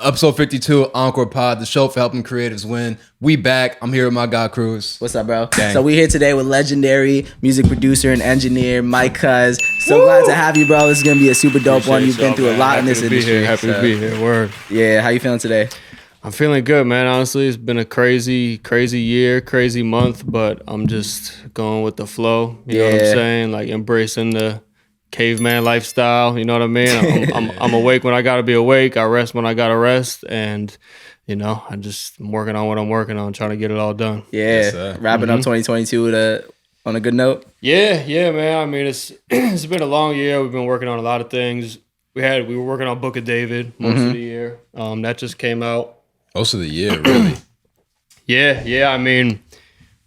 Episode 52, Encore Pod, the show for helping creatives win. We back. I'm here with my guy, Kuz. What's up, bro? Dang. So we're here today with legendary music producer and engineer, Mike Kuz. So glad to have you, bro. This is going to be a super dope one. You've been through a lot in this industry. Happy to be here. Word. Yeah, how you feeling today? I'm feeling good, man. Honestly, it's been a crazy year, crazy month, but I'm just going with the flow. You know what I'm saying? Like embracing the caveman lifestyle, you know what I mean? I'm awake when I gotta be awake. I rest when I gotta rest, and I'm working on what I'm working on, trying to get it all done. Yeah, Yes, wrapping up 2022 on a good note. Yeah, man. I mean, it's been a long year. We've been working on a lot of things. We were working on Book of David most of the year. That just came out. Most of the year, really. Yeah. I mean,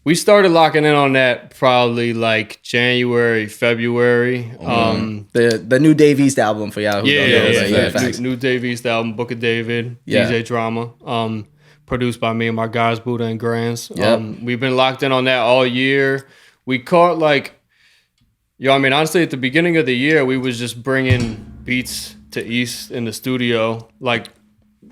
we started locking in on that probably like January, February. The new Dave East album for y'all. New Dave East album, Book of David, DJ Drama, produced by me and my guys, Buddha and Grands. We've been locked in on that all year. We caught honestly, at the beginning of the year, we was just bringing beats to East in the studio, like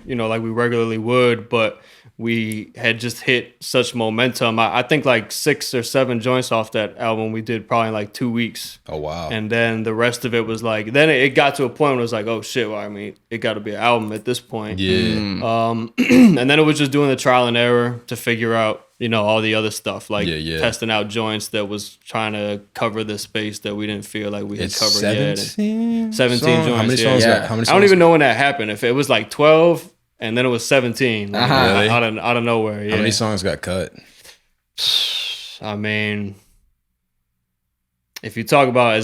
we regularly would, but we had just hit such momentum. I think like 6 or 7 joints off that album we did probably in like 2 weeks. Oh, wow. And then the rest of it was like, then it got to a point where it was like, oh shit, well, I mean, it got to be an album at this point. Yeah. And then it was just doing the trial and error to figure out, all the other stuff, like testing out joints that was trying to cover the space that we didn't feel like we had covered yet. 17 joints. How many songs? I don't even know when that happened. If it was like 12 and then it was 17 Really? out of nowhere. Yeah. How many songs got cut? I mean, if you talk about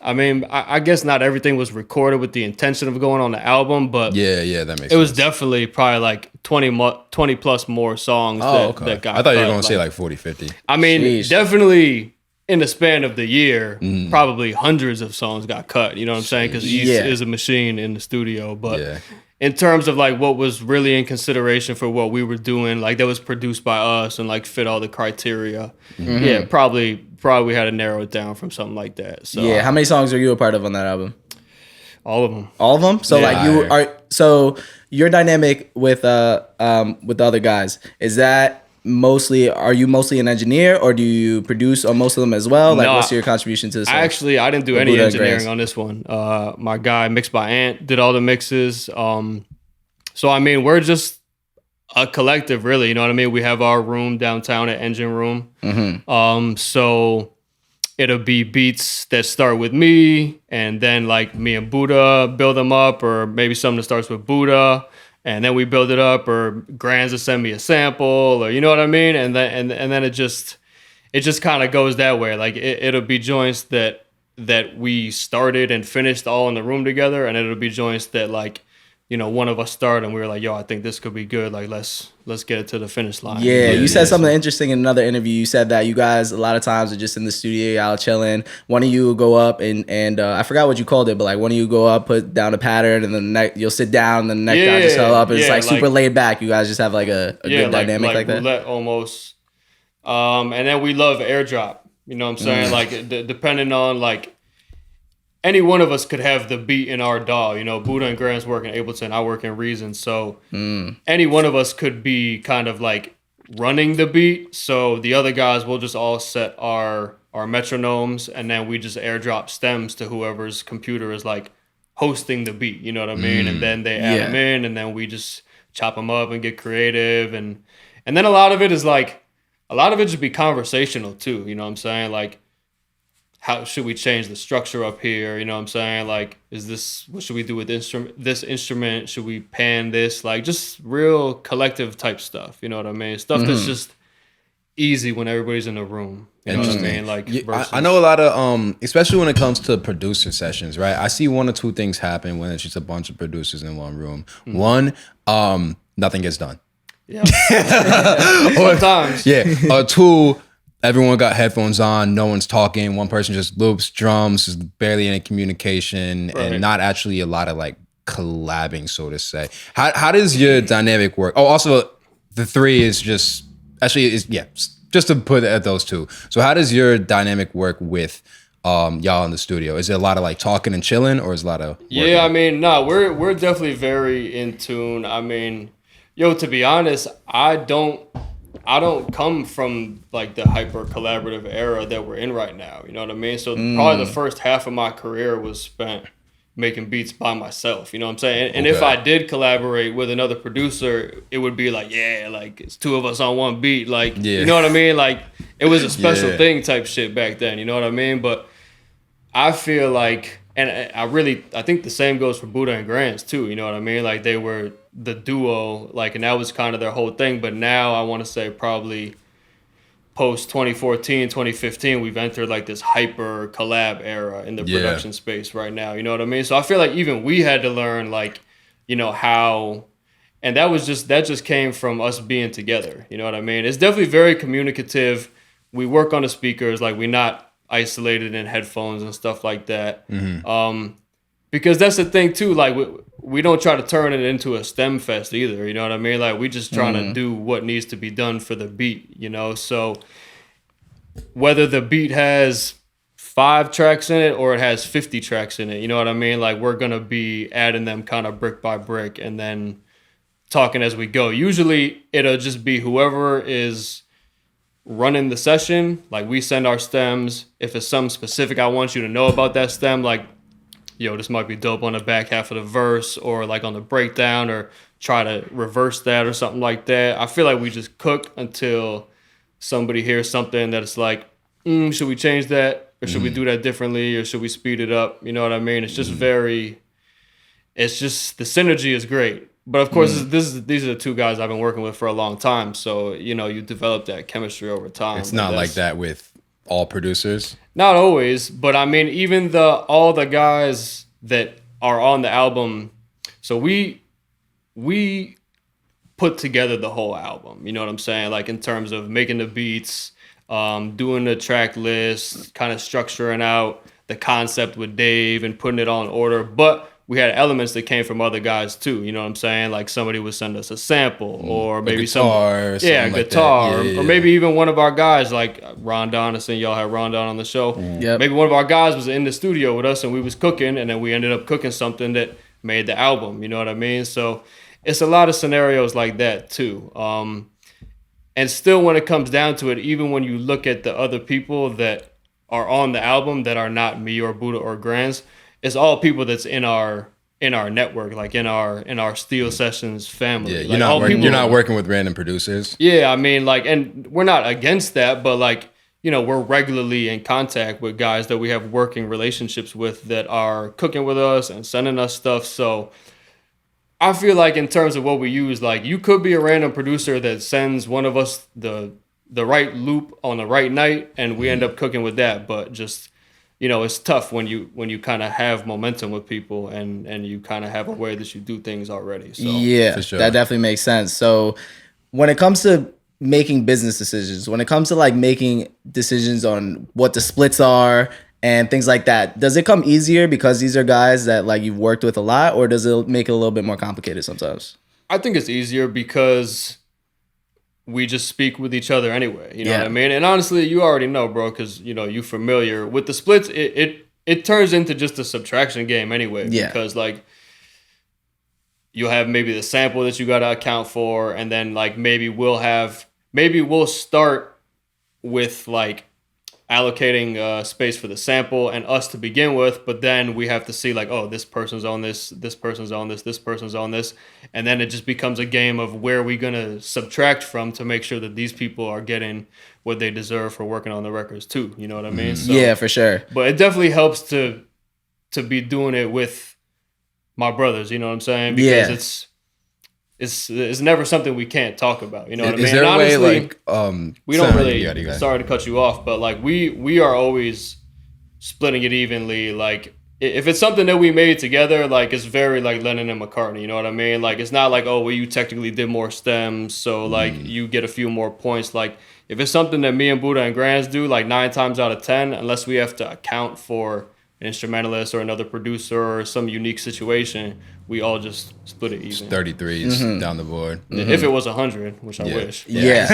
I guess not everything was recorded with the intention of going on the album, but Yeah, that makes sense. it was definitely probably like 20 plus more songs that got I thought you were cut. going to say like 40, 50. I mean, Sheesh. definitely in the span of the year, probably hundreds of songs got cut. You know what I'm saying? Because East is a machine in the studio. But in terms of like what was really in consideration for what we were doing, like that was produced by us and like fit all the criteria. Yeah, probably we had to narrow it down from something like that. So How many songs are you a part of on that album? all of them. All of them? So your dynamic with the other guys, is that are you mostly an engineer, or do you produce on most of them as well? Like, what's your contribution to this? I didn't do any engineering on this one. My guy, Mixed by Ant, did all the mixes. So I mean, we're just a collective, really. You know what I mean? We have our room downtown at Engine Room. So it'll be beats that start with me, and then like me and Buddha build them up, or maybe something that starts with Buddha, and then we build it up, or Grands will send me a sample, or you know what I mean? And then it just kind of goes that way. Like it'll be joints that we started and finished all in the room together, and it'll be joints that like, one of us started and we were like, yo, I think this could be good. Like let's get it to the finish line. Yeah, you said something interesting in another interview. You said that you guys a lot of times are just in the studio, y'all chilling. One of you will go up and I forgot what you called it, but like one of you go up, put down a pattern, and then you'll sit down, and then the next guy just go up. And it's like super laid back. You guys just have like a good dynamic like that. Roulette almost. And then we love airdrop. You know what I'm saying? Like depending on like, any one of us could have the beat in our DAW. Buddha and Grant's work in Ableton, I work in Reason. So any one of us could be kind of like running the beat. So the other guys will just all set our metronomes, and then we just airdrop stems to whoever's computer is like hosting the beat. You know what I mean? And then they add them in, and then we just chop them up and get creative. And then a lot of it just be conversational too. You know what I'm saying? Like, how should we change the structure up here? You know what I'm saying? Like, what should we do with this instrument? Should we pan this? Like, just real collective type stuff. You know what I mean? Stuff that's just easy when everybody's in the room. You know what I mean? Like, I know a lot of, especially when it comes to producer sessions, right? I see 1 or 2 things happen when it's just a bunch of producers in one room. One, nothing gets done. Yeah. Sometimes. Yeah. 2, everyone got headphones on, no one's talking, one person just loops drums, there's barely any communication, and not actually a lot of like collabing, so to say. How does your dynamic work? Oh, also the 3 is just just to put at those 2. So how does your dynamic work with y'all in the studio? Is it a lot of like talking and chilling, or is it a lot of working? Yeah, I mean, no, we're definitely very in tune. I mean, to be honest, I don't come from like the hyper collaborative era that we're in right now. You know what I mean? So probably the first half of my career was spent making beats by myself. You know what I'm saying? And if I did collaborate with another producer, it would be like, like it's two of us on one beat. Like, you know what I mean? Like it was a special thing type shit back then. You know what I mean? But I feel like, and I think the same goes for Buddha and Grands too. You know what I mean? Like they were the duo, like, and that was kind of their whole thing. But now I want to say probably post 2014, 2015, we've entered like this hyper collab era in the production space right now. You know what I mean? So I feel like even we had to learn like, how, and that just came from us being together. You know what I mean? It's definitely very communicative. We work on the speakers, like we're not isolated in headphones and stuff like that. Because that's the thing too, like we don't try to turn it into a STEM fest either, you know what I mean? Like we just trying to do what needs to be done for the beat, so whether the beat has 5 tracks in it or it has 50 tracks in it, you know what I mean? Like we're gonna be adding them kind of brick by brick and then talking as we go. Usually it'll just be whoever is running the session, like we send our stems. If it's something specific I want you to know about that stem, like this might be dope on the back half of the verse or like on the breakdown, or try to reverse that or something like that. I feel like we just cook until somebody hears something that it's like, should we change that? Or should we do that differently? Or should we speed it up? You know what I mean? It's just the synergy is great. But of course, these are the two guys I've been working with for a long time. So, you develop that chemistry over time. It's not like that with all producers. Not always, but I mean, even all the guys that are on the album, so we put together the whole album. You know what I'm saying? Like in terms of making the beats, doing the track list, kind of structuring out the concept with Dave and putting it all in order. But we had elements that came from other guys too. You know what I'm saying? Like somebody would send us a sample, or maybe guitar, or maybe even one of our guys, like Ron Donison. Y'all had Ron Don on the show. Maybe one of our guys was in the studio with us and we was cooking, and then we ended up cooking something that made the album. You know what I mean? So it's a lot of scenarios like that too. And still, when it comes down to it, even when you look at the other people that are on the album that are not me or Buddha or Grands, it's all people that's in our network, like in our Steel Sessions family. Yeah, you're not working with random producers. Yeah, I mean, like, and we're not against that, but like, we're regularly in contact with guys that we have working relationships with that are cooking with us and sending us stuff. So I feel like in terms of what we use, like you could be a random producer that sends one of us the right loop on the right night, and we end up cooking with that. But just it's tough when you kind of have momentum with people and you kind of have a way that you do things already. So yeah, sure. That definitely makes sense. So when it comes to making business decisions, when it comes to like making decisions on what the splits are and things like that, does it come easier because these are guys that like you've worked with a lot, or does it make it a little bit more complicated sometimes? I think it's easier because we just speak with each other anyway. You know what I mean? And honestly, you already know, bro, because you're familiar with the splits. It turns into just a subtraction game anyway. Yeah. Because like you'll have maybe the sample that you got to account for, and then like maybe we'll start with like allocating space for the sample and us to begin with, but then we have to see like, oh, this person's on this person's on this person's on this, and then it just becomes a game of where we gonna subtract from to make sure that these people are getting what they deserve for working on the records too. You know what I mean? So, yeah, for sure. But it definitely helps to be doing it with my brothers. You know what I'm saying? Because it's never something we can't talk about. You know what I mean? Is there a way like we don't really, sorry to cut you off, but like we are always splitting it evenly. Like if it's something that we made together, like it's very like Lennon and McCartney, you know what I mean? Like it's not like, oh, well, you technically did more stems, so like you get a few more points. Like if it's something that me and Buddha and Grands do, like 9 times out of 10, unless we have to account for instrumentalist or another producer or some unique situation, we all just split it even. 33s down the board. If it was 100, which I wish. Yeah.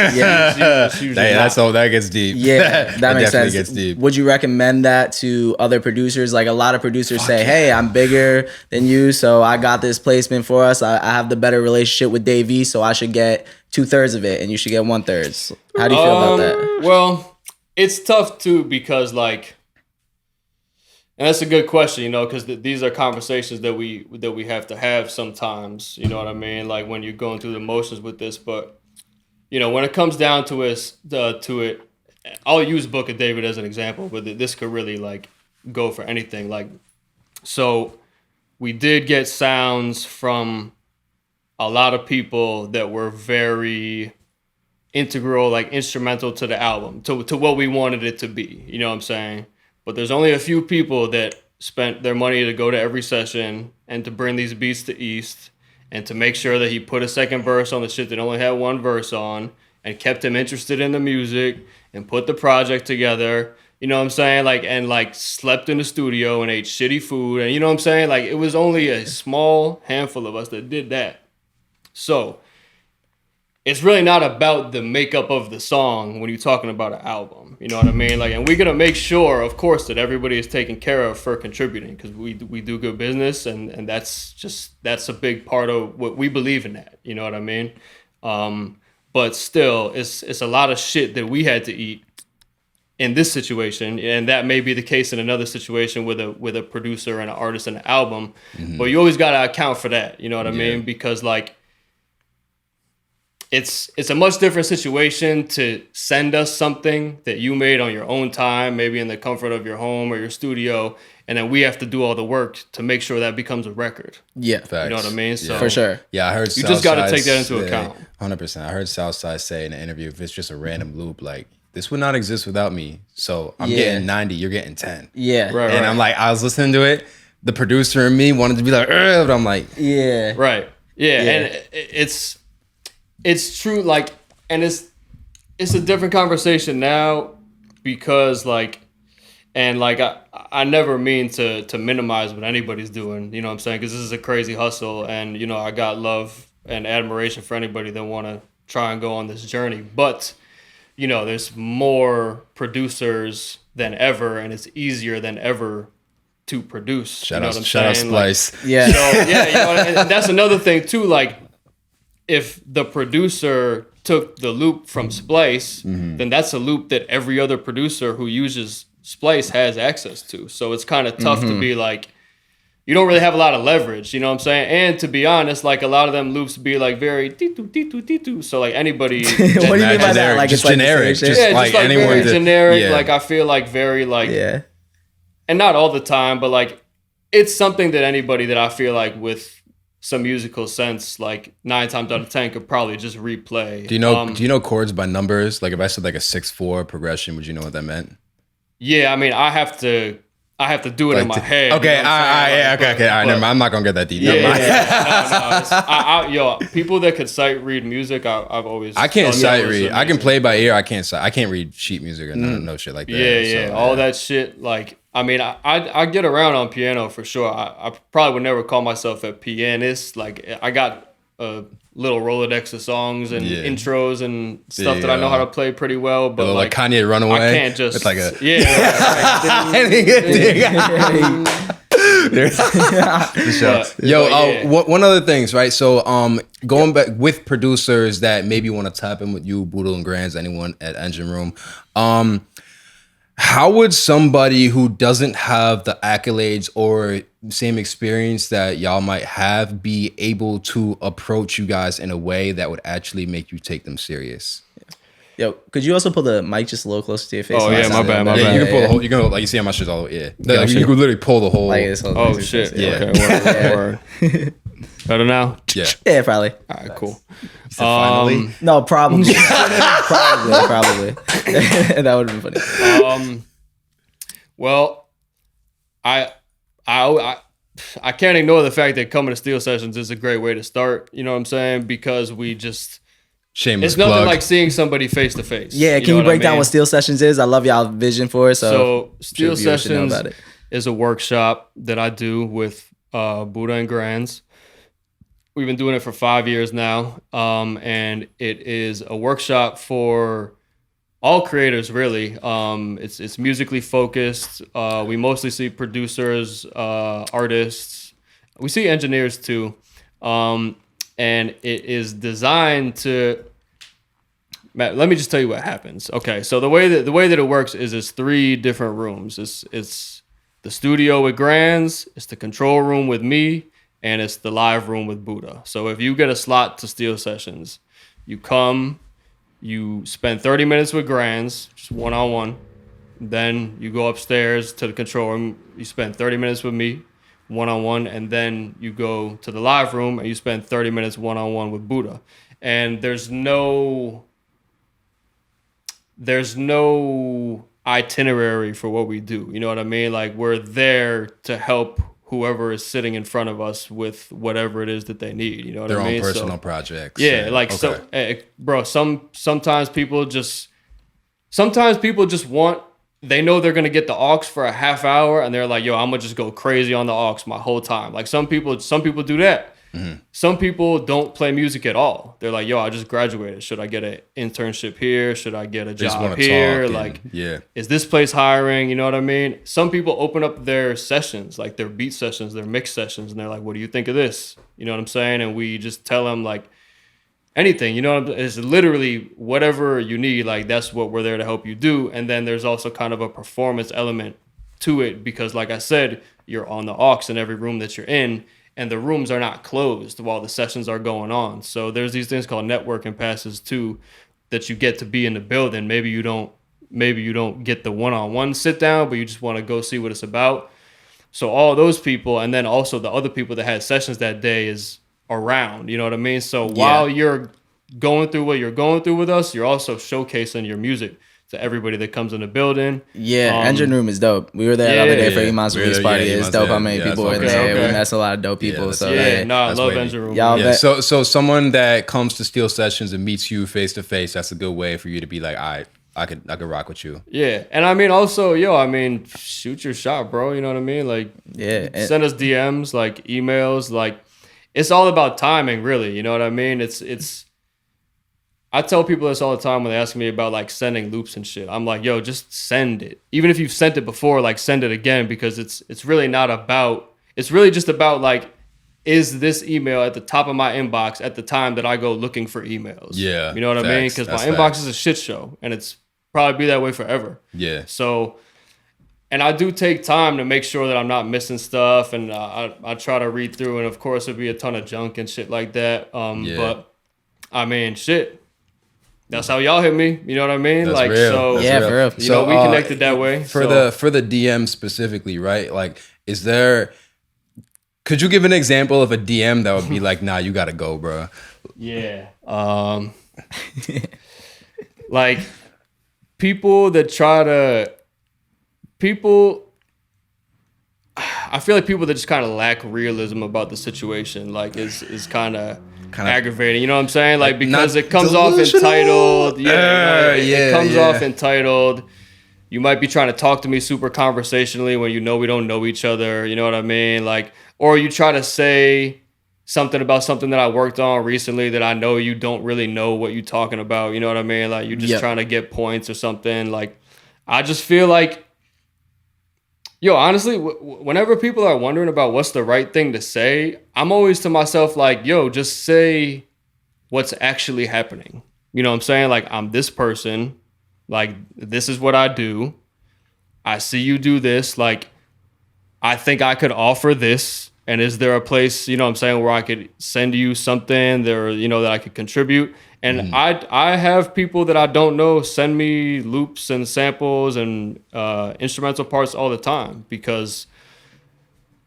It's usually not. That's all. That gets deep. Yeah, that makes sense. Gets deep. Would you recommend that to other producers? Like a lot of producers say, "Hey, I'm bigger than you, so I got this placement for us. I have the better relationship with Dave E, so I should get 2/3 of it, and you should get 1/3." How do you feel about that? Well, it's tough too because like. And that's a good question, you know, because these are conversations that we have to have sometimes, you know what I mean? Like when you're going through the motions with this, but you know, when it comes down to it, I'll use Book of David as an example, but this could really like go for anything. Like, so we did get sounds from a lot of people that were very integral, like instrumental to the album, to what we wanted it to be. You know what I'm saying? But there's only a few people that spent their money to go to every session and to bring these beats to East and to make sure that he put a second verse on the shit that only had one verse on and kept him interested in the music and put the project together. You know what I'm saying? Like, and like slept in the studio and ate shitty food. And you know what I'm saying? Like, it was only a small handful of us that did that. So it's really not about the makeup of the song when you're talking about an album. You know what I mean? Like, and we're going to make sure, of course, that everybody is taken care of for contributing because we do good business and that's a big part of what we believe in that. You know what I mean? But still, it's a lot of shit that we had to eat in this situation, and that may be the case in another situation with a producer and an artist and an album. But you always got to account for that. You know what I mean? Because like, it's a much different situation to send us something that you made on your own time, maybe in the comfort of your home or your studio, and then we have to do all the work to make sure that becomes a record. Yeah. Facts. You know what I mean? So for sure. Yeah, I heard you just got to take that into account. 100%. I heard Southside say in an interview, if it's just a random loop, like, this would not exist without me. So I'm getting 90, you're getting 10. Yeah. Right. And I'm like, I was listening to it. The producer and me wanted to be like, but I'm like, yeah. Right. Yeah. And it's true. Like, and it's a different conversation now because like, and like, I never mean to minimize what anybody's doing, you know what I'm saying? Because this is a crazy hustle and, you know, I got love and admiration for anybody that want to try and go on this journey. But, you know, there's more producers than ever and it's easier than ever to produce. shout out Splice. Like, Yeah. So, yeah, you know, and that's another thing too, like, if the producer took the loop from Splice, then that's a loop that every other producer who uses Splice has access to. So it's kind of tough to be like, you don't really have a lot of leverage, you know what I'm saying? And to be honest, like a lot of them loops be like very dee-doo. So like anybody. What do you mean by that? Like just it's generic. Like Just like anyone very generic. Yeah. Like I feel like very like, yeah. and not all the time, but like it's something that anybody that I feel like with some musical sense, like 9 times out of 10 could probably just replay. Do you know chords by numbers? Like if I said like a 6/4 progression, would you know what that meant? Yeah, I mean, I have to do it Like in my head. Okay, you know what I'm saying? okay. All right, never mind. I'm not gonna get that deep. Yo, people that could sight read music, I've always. I can't sight read. I can amazing. play by ear. I can't read sheet music or no shit like that. Yeah, So, all that shit. Like, I mean, I get around on piano for sure. I probably would never call myself a pianist. Like, I got a little Rolodex of songs and intros and stuff that I know how to play pretty well. But like Kanye Runaway. I can't just. It's like a one other things, right? So going back with producers that maybe want to tap in with you, Boodle and Grands, anyone at Engine Room, how would somebody who doesn't have the accolades or same experience that y'all might have be able to approach you guys in a way that would actually make you take them serious? Yo, could you also pull the mic just a little closer to your face? Oh, yeah, my bad. Yeah, you can pull the whole. You can like you see how my shit's all. Yeah, like, you can literally pull the whole. Like this whole Oh thing. shit! Yeah. Okay, word. Better now? Yeah. Yeah, probably. All right, cool. Finally. No, probably. probably. That would have been funny. Well, I can't ignore the fact that coming to Steel Sessions is a great way to start. You know what I'm saying? Because we just. Shameless It's nothing plug. like seeing somebody face to face. Yeah, can you break down what Steel Sessions is? I love y'all vision for it. So Steel viewers should know Sessions about it. is a workshop that I do with Buddha and Grands. We've been doing it for 5 years now, and it is a workshop for all creators, really. It's musically focused. We mostly see producers, artists. We see engineers too, and it is designed to. Matt, let me just tell you what happens. Okay, so the way that it works is it's 3 different rooms. It's the studio with Grands, it's the control room with me, and it's the live room with Buddha. So if you get a slot to Steel Sessions, you come, you spend 30 minutes with Grands, just one-on-one. Then you go upstairs to the control room, you spend 30 minutes with me, one-on-one, and then you go to the live room and you spend 30 minutes one-on-one with Buddha. And there's no itinerary for what we do. You know what I mean? Like, we're there to help whoever is sitting in front of us with whatever it is that they need. You know what I mean? Their own personal projects. Yeah, like, okay. So, bro, sometimes people just want, they know they're going to get the aux for a half hour and they're like, yo, I'm going to just go crazy on the aux my whole time. Like, some people do that. Mm-hmm. Some people don't play music at all. They're like, yo, I just graduated. Should I get an internship here? Should I get a job here? Like, is this place hiring? You know what I mean? Some people open up their sessions, like their beat sessions, their mix sessions, and they're like, what do you think of this? You know what I'm saying? And we just tell them, like, anything, you know, it's literally whatever you need. Like, that's what we're there to help you do. And then there's also kind of a performance element to it because, like I said, you're on the aux in every room that you're in. And the rooms are not closed while the sessions are going on. So there's these things called networking passes too, that you get to be in the building. Maybe you don't get the one-on-one sit down, but you just want to go see what it's about. So all those people, and then also the other people that had sessions that day is around. You know what I mean? So while you're going through what you're going through with us, you're also showcasing your music to everybody that comes in the building. Yeah, engine room is dope. We were there the other day for Iman's release party. It's dope how many people were in there. We met a lot of dope people. I love engine room. So someone that comes to Steel Sessions and meets you face to face, that's a good way for you to be like, all right, I could rock with you. Yeah, and I mean also, shoot your shot, bro. You know what I mean? Like, send us DMs, like emails, like, it's all about timing, really. You know what I mean? It's. I tell people this all the time when they ask me about like sending loops and shit. I'm like, yo, just send it. Even if you've sent it before, like, send it again, because it's really not about, it's really just about like, is this email at the top of my inbox at the time that I go looking for emails? Yeah. You know what I mean? Because my inbox is a shit show and it's probably be that way forever. Yeah. So, and I do take time to make sure that I'm not missing stuff, and I try to read through, and of course it'd be a ton of junk and shit like that. But I mean, shit. That's how y'all hit me. You know what I mean? That's like, real. so That's real. For real. You know, we connected that way. For the DM specifically, right? Like, could you give an example of a DM that would be like, nah, you gotta go, bro? Yeah. Like, people that I feel like people that just kind of lack realism about the situation, like, is kind of aggravating. You know what I'm saying? Like, because it comes off entitled. It comes off entitled. You might be trying to talk to me super conversationally when you know we don't know each other. You know what I mean? Like, or you try to say something about something that I worked on recently that I know you don't really know what you're talking about. You know what I mean? Like, you're just trying to get points or something. Like, I just feel like, yo, honestly, whenever people are wondering about what's the right thing to say, I'm always to myself like, yo, just say what's actually happening. You know what I'm saying? Like, I'm this person. Like, this is what I do. I see you do this. Like, I think I could offer this. And is there a place, you know what I'm saying, where I could send you something there, you know, that I could contribute? And I have people that I don't know send me loops and samples and instrumental parts all the time, because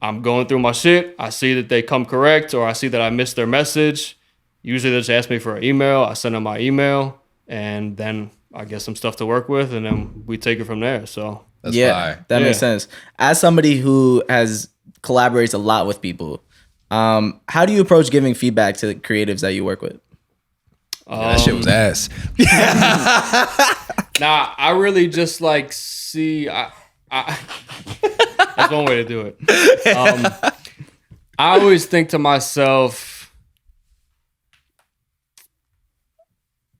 I'm going through my shit. I see that they come correct, or I see that I missed their message. Usually they just ask me for an email. I send them my email, and then I get some stuff to work with, and then we take it from there. So that's fire. That makes sense. As somebody who collaborates a lot with people, how do you approach giving feedback to the creatives that you work with? That shit was ass. Nah, I really just like see. That's one way to do it. I always think to myself,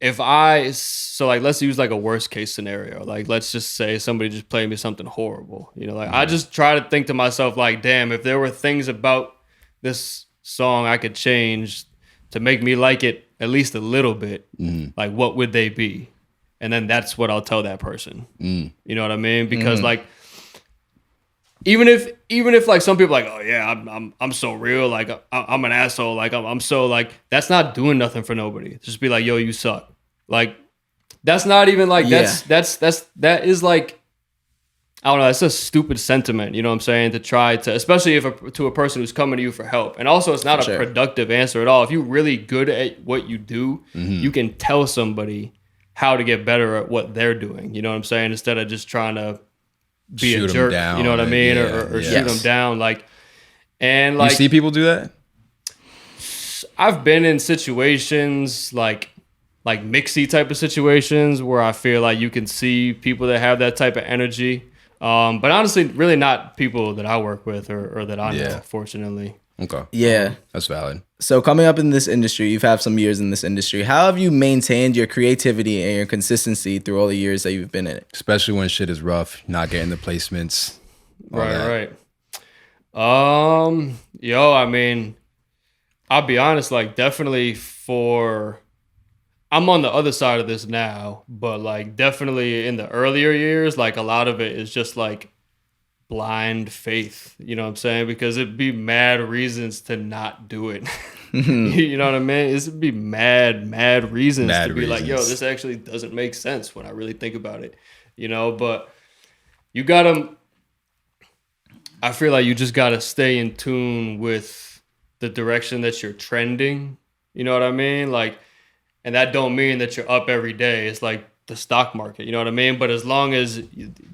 let's use like a worst case scenario. Like, let's just say somebody just played me something horrible. You know, like I just try to think to myself, like, damn, if there were things about this song I could change to make me like it at least a little bit, like what would they be? And then that's what I'll tell that person. You know what I mean? Because like, even if like some people are like, oh yeah, I'm so real, like I'm an asshole, like I'm so like, that's not doing nothing for nobody. Just be like, yo, you suck. Like, that's not even like, that is like, I don't know, it's a stupid sentiment, you know what I'm saying? To try to, especially to a person who's coming to you for help. And also it's not a productive answer at all. If you're really good at what you do, you can tell somebody how to get better at what they're doing. You know what I'm saying? Instead of just trying to be shoot a jerk, you know what I mean? Or shoot them down. Like, and like, you see people do that? I've been in situations like mixy type of situations where I feel like you can see people that have that type of energy. But honestly, really not people that I work with or that I know, fortunately. Okay. Yeah. That's valid. So coming up in this industry, you've had some years in this industry. How have you maintained your creativity and your consistency through all the years that you've been in it? Especially when shit is rough, not getting the placements. Right. I mean, I'll be honest, like definitely I'm on the other side of this now, but like definitely in the earlier years, like a lot of it is just like blind faith, you know what I'm saying? Because it'd be mad reasons to not do it. You know what I mean? It'd be mad reasons to be like, yo, this actually doesn't make sense when I really think about it, you know? But I feel like you just gotta stay in tune with the direction that you're trending, you know what I mean? Like, and that don't mean that you're up every day. It's like the stock market, you know what I mean? But as long as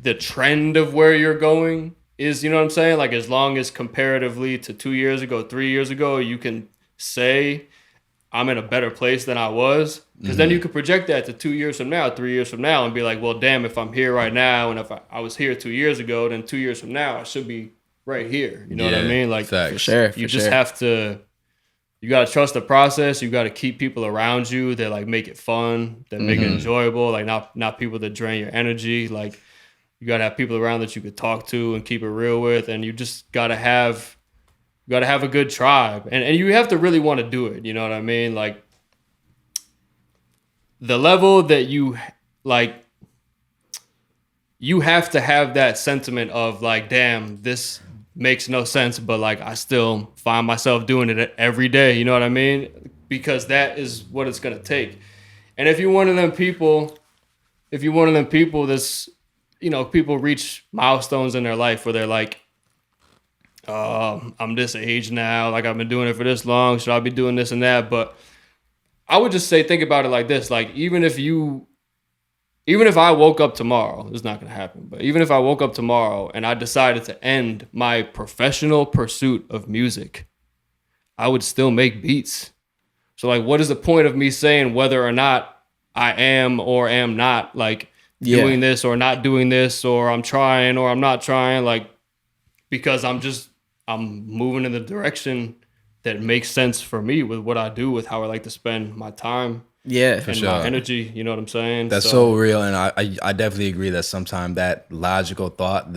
the trend of where you're going is, you know what I'm saying? Like as long as comparatively to 2 years ago, 3 years ago, you can say I'm in a better place than I was. Because then you could project that to 2 years from now, 3 years from now and be like, well, damn, if I'm here right now and if I was here 2 years ago, then 2 years from now, I should be right here. You know what I mean? Like, facts. For sure. You just have to... You got to trust the process. You got to keep people around you that like make it fun, that make it enjoyable, like not people that drain your energy. Like you got to have people around that you could talk to and keep it real with. And you just got to have a good tribe. And you have to really want to do it. You know what I mean? Like the level that you have to have that sentiment of like, damn, this makes no sense, but like I still find myself doing it every day. You know what I mean? Because that is what it's gonna take. And if you're one of them people that's, you know, people reach milestones in their life where they're like, I'm this age now, like I've been doing it for this long, should I be doing this and that? But I would just say, think about it like this. Like even if I woke up tomorrow, it's not going to happen, but even if I woke up tomorrow and I decided to end my professional pursuit of music, I would still make beats. So like, what is the point of me saying whether or not I am or am not like doing this or not doing this, or I'm trying or I'm not trying, like, because I'm moving in the direction that makes sense for me with what I do, with how I like to spend my time. Yeah, for and sure. My energy, you know what I'm saying? That's so real, and I definitely agree that sometimes that logical thought,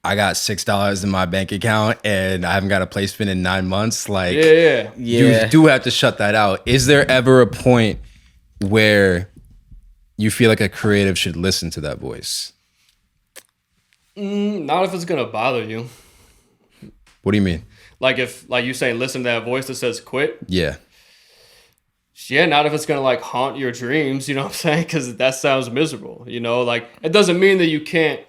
I got $6 in my bank account and I haven't got a placement in 9 months, like you do have to shut that out. Is there ever a point where you feel like a creative should listen to that voice? Not if it's gonna bother you. What do you mean? Like if you saying listen to that voice that says quit? Yeah. Yeah, not if it's going to like haunt your dreams, you know what I'm saying? Because that sounds miserable, you know? Like, it doesn't mean that you can't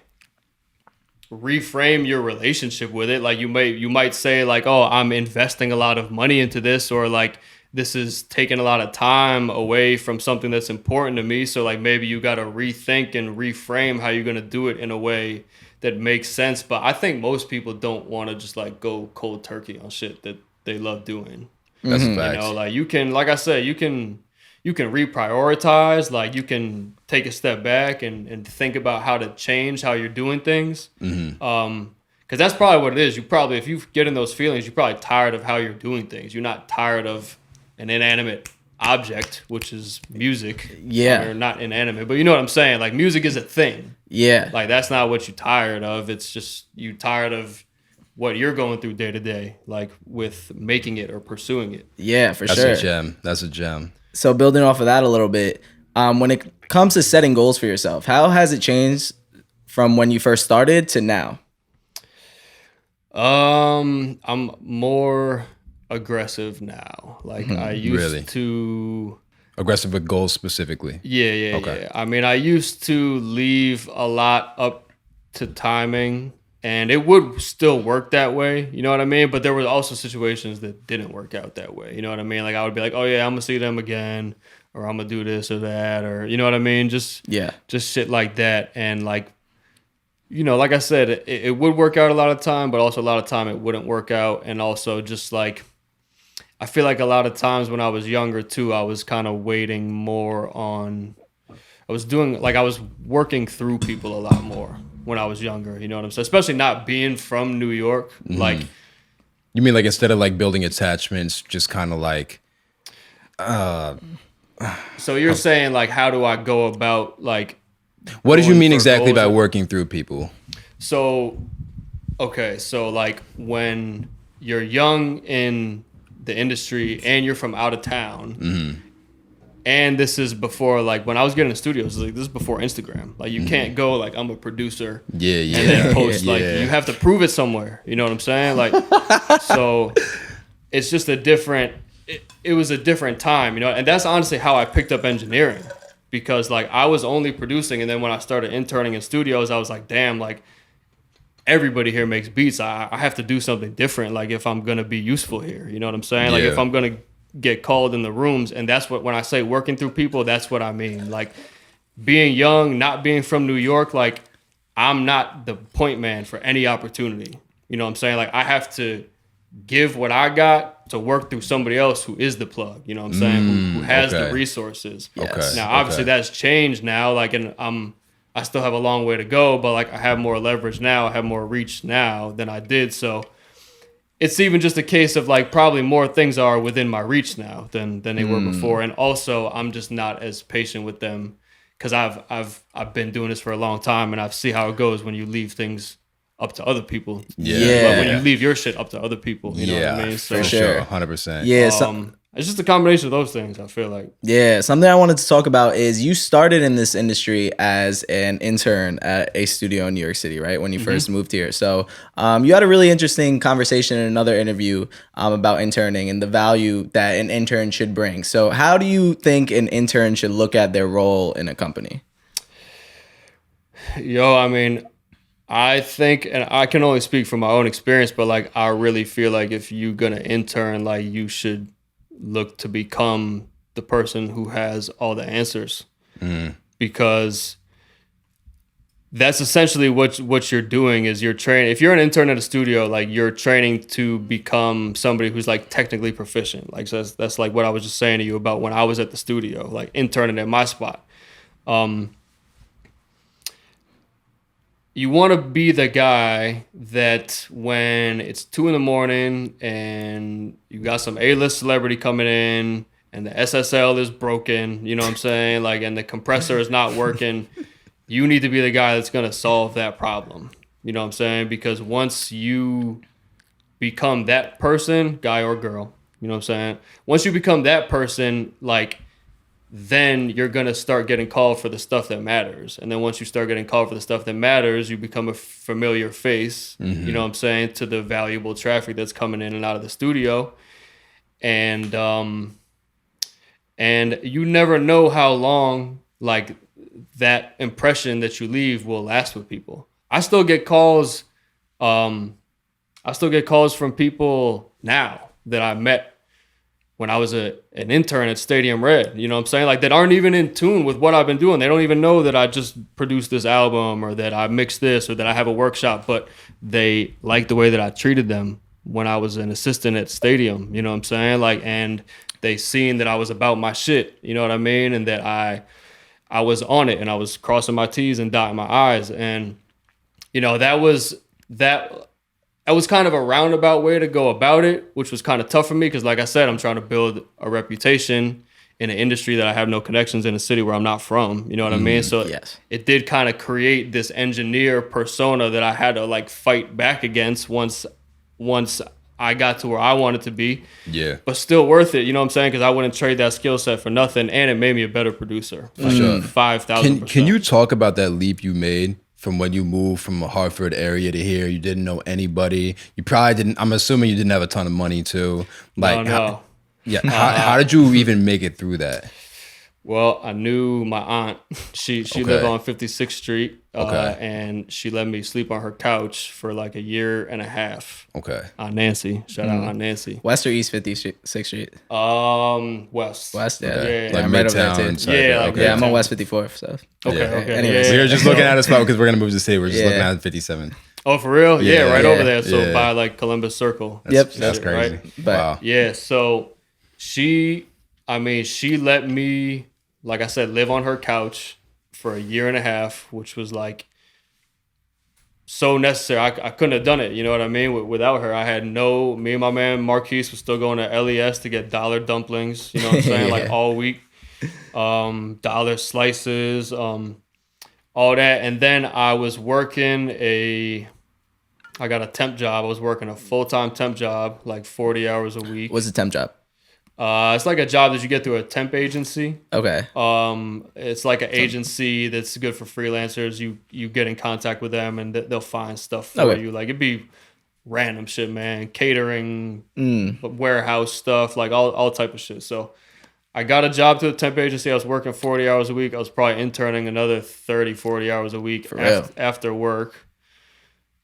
reframe your relationship with it. Like, you might say like, oh, I'm investing a lot of money into this, or like, this is taking a lot of time away from something that's important to me. So like, maybe you got to rethink and reframe how you're going to do it in a way that makes sense. But I think most people don't want to just like go cold turkey on shit that they love doing. That's a fact. You know, like you can, like I said, you can reprioritize, like you can take a step back and think about how to change how you're doing things. Because because that's probably what it is. If you get in those feelings, you're probably tired of how you're doing things. You're not tired of an inanimate object, which is music. Yeah. Or not inanimate, but you know what I'm saying? Like, music is a thing. Yeah. Like, that's not what you're tired of. It's just you tired of what you're going through day to day, like with making it or pursuing it. Yeah, for That's sure. a gem. That's a gem. So building off of that a little bit, when it comes to setting goals for yourself, how has it changed from when you first started to now? I'm more aggressive now. Like, I used to aggressive with goals specifically. Yeah. I mean, I used to leave a lot up to timing, and it would still work that way. You know what I mean? But there were also situations that didn't work out that way. You know what I mean? Like, I would be like, oh yeah, I'm gonna see them again, or I'm gonna do this or that, or you know what I mean? Just shit like that. And like, you know, like I said, it would work out a lot of time, but also a lot of time it wouldn't work out. And also just like, I feel like a lot of times when I was younger too, I was kind of waiting more on, I was working through people a lot more when I was younger. You know what I'm saying? Especially not being from New York. Like, you mean like instead of like building attachments, just kind of like, so you're saying like, how do I go about like, what did you mean exactly by working through people? So, okay. So like when you're young in the industry and you're from out of town, and this is before, like when I was getting in studios, like this is before Instagram. Like you can't go like, I'm a producer and then post like, you have to prove it somewhere. You know what I'm saying? Like, so it's just it was a different time, you know? And that's honestly how I picked up engineering, because like I was only producing, and then when I started interning in studios, I was like, damn, like everybody here makes beats. I have to do something different, like if I'm gonna be useful here. You know what I'm saying? Like if I'm gonna get called in the rooms, and that's what, when I say working through people, that's what I mean. Like being young, not being from New York, like I'm not the point man for any opportunity. You know what I'm saying? Like I have to give what I got to work through somebody else who is the plug. You know what I'm saying? Who has the resources. Yes. Now, obviously that's changed now. Like, and I still have a long way to go, but like I have more leverage now. I have more reach now than I did. So it's even just a case of like probably more things are within my reach now than they were before. And also I'm just not as patient with them, because I've been doing this for a long time, and I see how it goes when you leave things up to other people. But when you leave your shit up to other people, you know what I mean? So, for sure, 100%. Yeah. It's just a combination of those things, I feel like. Yeah, something I wanted to talk about is you started in this industry as an intern at a studio in New York City, right? When you first moved here. So you had a really interesting conversation in another interview about interning and the value that an intern should bring. So how do you think an intern should look at their role in a company? I mean, I think, and I can only speak from my own experience, but like I really feel like if you're gonna intern, like you should look to become the person who has all the answers, because that's essentially what you're doing is you're training. If you're an intern at a studio, like you're training to become somebody who's like technically proficient. Like so that's like what I was just saying to you about when I was at the studio, like interning at my spot. You want to be the guy that when it's 2 a.m. and you got some A-list celebrity coming in and the SSL is broken, you know what I'm saying? Like, and the compressor is not working, you need to be the guy that's going to solve that problem. You know what I'm saying? Because once you become that person, guy or girl, you know what I'm saying? Once you become that person, like, then you're going to start getting called for the stuff that matters. And then once you start getting called for the stuff that matters, you become a familiar face, you know what I'm saying, to the valuable traffic that's coming in and out of the studio. And you never know how long, like, that impression that you leave will last with people. I still get calls from people now that I met when I was an intern at Stadium Red, you know what I'm saying? Like, that aren't even in tune with what I've been doing. They don't even know that I just produced this album or that I mixed this or that I have a workshop, but they like the way that I treated them when I was an assistant at Stadium, you know what I'm saying? Like, and they seen that I was about my shit, you know what I mean? And that I was on it and I was crossing my T's and dotting my I's. And, you know, that That was kind of a roundabout way to go about it, which was kind of tough for me because, like I said, I'm trying to build a reputation in an industry that I have no connections in, a city where I'm not from. You know what I mean? So it did kind of create this engineer persona that I had to like fight back against once I got to where I wanted to be. Yeah. But still worth it, you know what I'm saying? Because I wouldn't trade that skill set for nothing, and it made me a better producer. For sure. 5,000%. Can you talk about that leap you made from when you moved from a Hartford area to here? You didn't know anybody. You probably didn't. I'm assuming you didn't have a ton of money too. Like, no. How did you even make it through that? Well, I knew my aunt. She lived on 56th Street, and she let me sleep on her couch for like a year and a half. Okay. Aunt Nancy. Shout out Aunt Nancy. West or East 56th Street? West. West, yeah. Okay. Yeah, Like I'm right over there Midtown. too. Yeah, I'm on West 54th, so. Okay. Anyways. We were just looking at a spot because we're gonna move to city. We're just looking at 57. Oh, for real? Yeah, right over there. So Yeah. by like Columbus Circle. That's crazy. Right? But Wow. Yeah, so she let me, like I said, live on her couch for a year and a half, which was like so necessary. I couldn't have done it, you know what I mean? Without her, me and my man Marquise was still going to LES to get dollar dumplings, you know what I'm saying? Like all week, dollar slices, all that. And then I was working I got a temp job. I was working a full-time temp job, like 40 hours a week. what's the temp job? It's like a job that you get through a temp agency. Okay. It's like an agency that's good for freelancers. You get in contact with them and they'll find stuff for you. Like it'd be random shit, man. Catering, warehouse stuff, like all type of shit. So I got a job to a temp agency. I was working 40 hours a week. I was probably interning another 30, 40 hours a week after work.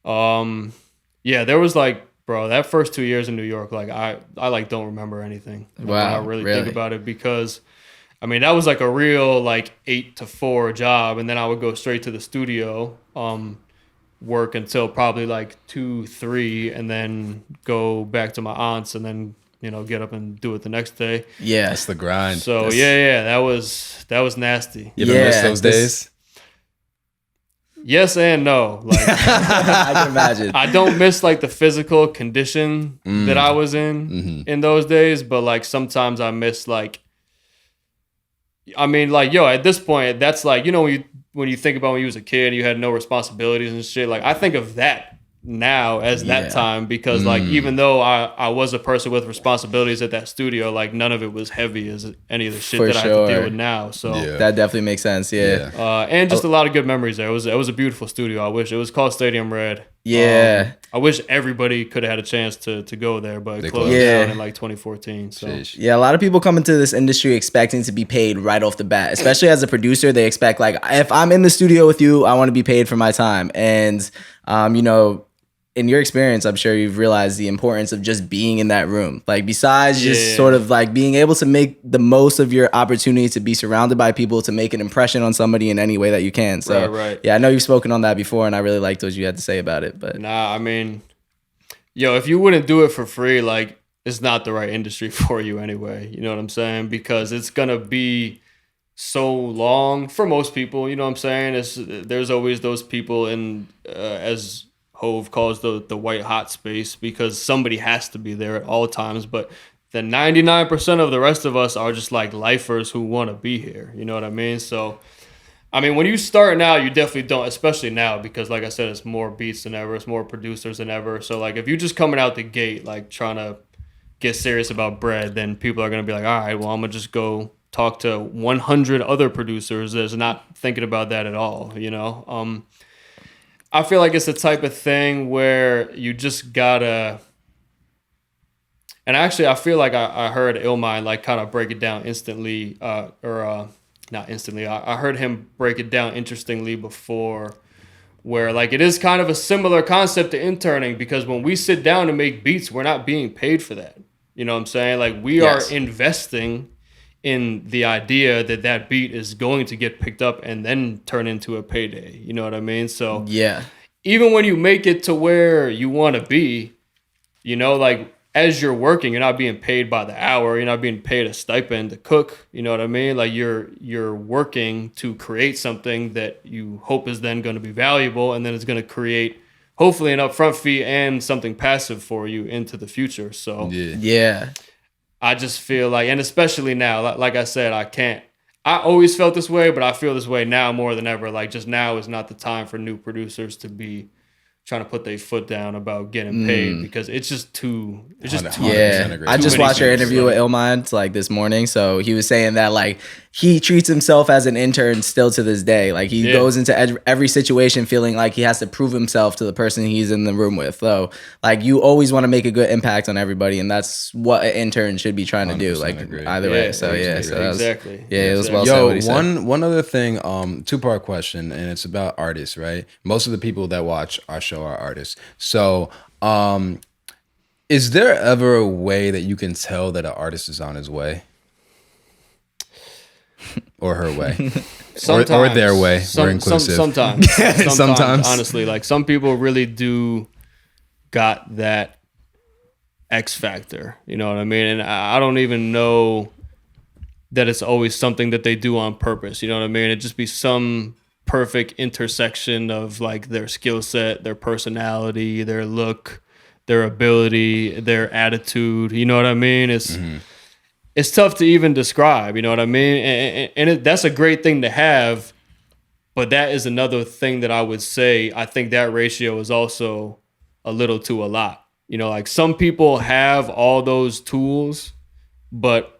There was like, bro, that first 2 years in New York, like I like don't remember anything. Like, wow, when I really think about it, because I mean that was like a real like 8 to 4 job, and then I would go straight to the studio, work until probably like 2, 3, and then go back to my aunt's, and then get up and do it the next day. Yeah, That's the grind. So that was nasty. You ever miss those days? Yes and no. Like I can imagine. I don't miss like the physical condition that I was in those days, but like sometimes I miss like, I mean, like, at this point, that's like, when you think about when you was a kid, you had no responsibilities and shit. Like I think of that now as that time, because like even though I was a person with responsibilities at that studio, like none of it was heavy as any of the shit that I have to deal with now. So that definitely makes sense. And just a lot of good memories there. It was a beautiful studio. I wish it was called Stadium Red. I wish everybody could have had a chance to go there, but it closed down in like 2014. So a lot of people come into this industry expecting to be paid right off the bat, especially as a producer. They expect like, if I'm in the studio with you, I want to be paid for my time. And in your experience, I'm sure you've realized the importance of just being in that room. Like besides just sort of like being able to make the most of your opportunity to be surrounded by people, to make an impression on somebody in any way that you can. So I know you've spoken on that before, and I really liked what you had to say about it. But I mean, if you wouldn't do it for free, like it's not the right industry for you anyway. You know what I'm saying? Because it's gonna be so long for most people. You know what I'm saying? There's always those people in as Hove calls the white hot space, because somebody has to be there at all times. But the 99% of the rest of us are just like lifers who want to be here. You know what I mean? So, I mean, when you start now, you definitely don't, especially now, because like I said, it's more beats than ever. It's more producers than ever. So like if you're just coming out the gate, like trying to get serious about bread, then people are going to be like, all right, well, I'm going to just go talk to 100 other producers that's not thinking about that at all, I feel like it's the type of thing where you just gotta, and actually I feel like I heard Illmind like kind of break it down instantly, not instantly. I heard him break it down interestingly before, where like it is kind of a similar concept to interning, because when we sit down to make beats, we're not being paid for that. You know what I'm saying? Like we are investing in the idea that beat is going to get picked up and then turn into a payday. You know what I mean? So even when you make it to where you want to be, like as you're working, you're not being paid by the hour. You're not being paid a stipend to cook. You know what I mean? Like you're working to create something that you hope is then going to be valuable, and then it's going to create hopefully an upfront fee and something passive for you into the future. So yeah. I just feel like, and especially now, like I said, I always felt this way, but I feel this way now more than ever. Like, just now is not the time for new producers to be trying to put their foot down about getting paid, because it's just too. Yeah, I just watched your interview with Illmind like this morning. So he was saying that like he treats himself as an intern still to this day. Like he goes into every situation feeling like he has to prove himself to the person he's in the room with. So like you always want to make a good impact on everybody, and that's what an intern should be trying to do. Like either way. So exactly. It was well said. What he said. One other thing, 2-part question, and it's about artists, right? Most of the people that watch our show are artists. So, is there ever a way that you can tell that an artist is on his way? Or her way? or their way. We're inclusive. Sometimes. Honestly, like some people really do got that X factor. You know what I mean? And I don't even know that it's always something that they do on purpose. You know what I mean? It'd just be some perfect intersection of like their skill set, their personality, their look, their ability, their attitude. You know what I mean? It's tough to even describe. You know what I mean? And that's a great thing to have, but that is another thing that I would say. I think that ratio is also a little to a lot. You know, like some people have all those tools, but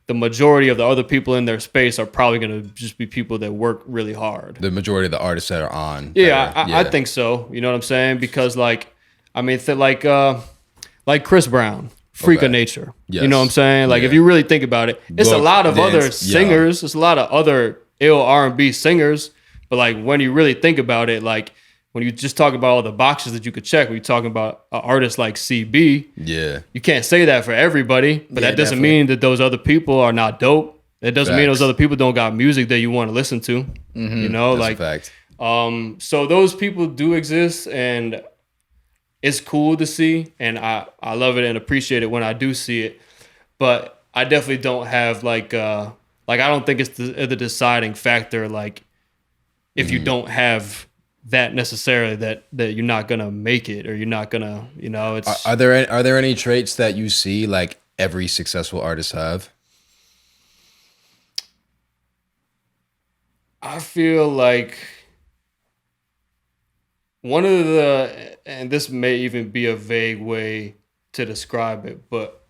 the majority of the other people in their space are probably going to just be people that work really hard. The majority of the artists that are on. I think so. You know what I'm saying? Because like, I mean, like Chris Brown, freak of nature. Yes. You know what I'm saying? Like if you really think about it, it's a lot of other singers. It's a lot of other ill R&B singers. But like when you really think about it, like when you just talk about all the boxes that you could check, when you're talking about an artist like CB, you can't say that for everybody, but that doesn't mean that those other people are not dope. It doesn't mean those other people don't got music that you want to listen to. You know, that's a fact. So those people do exist, and it's cool to see, and I love it and appreciate it when I do see it. But I definitely don't have like I don't think it's the deciding factor. Like if you don't have that necessarily that you're not gonna make it, or you're not gonna, you know, it's. Are there any traits that you see like every successful artist have? I feel like one of the, and this may even be a vague way to describe it, but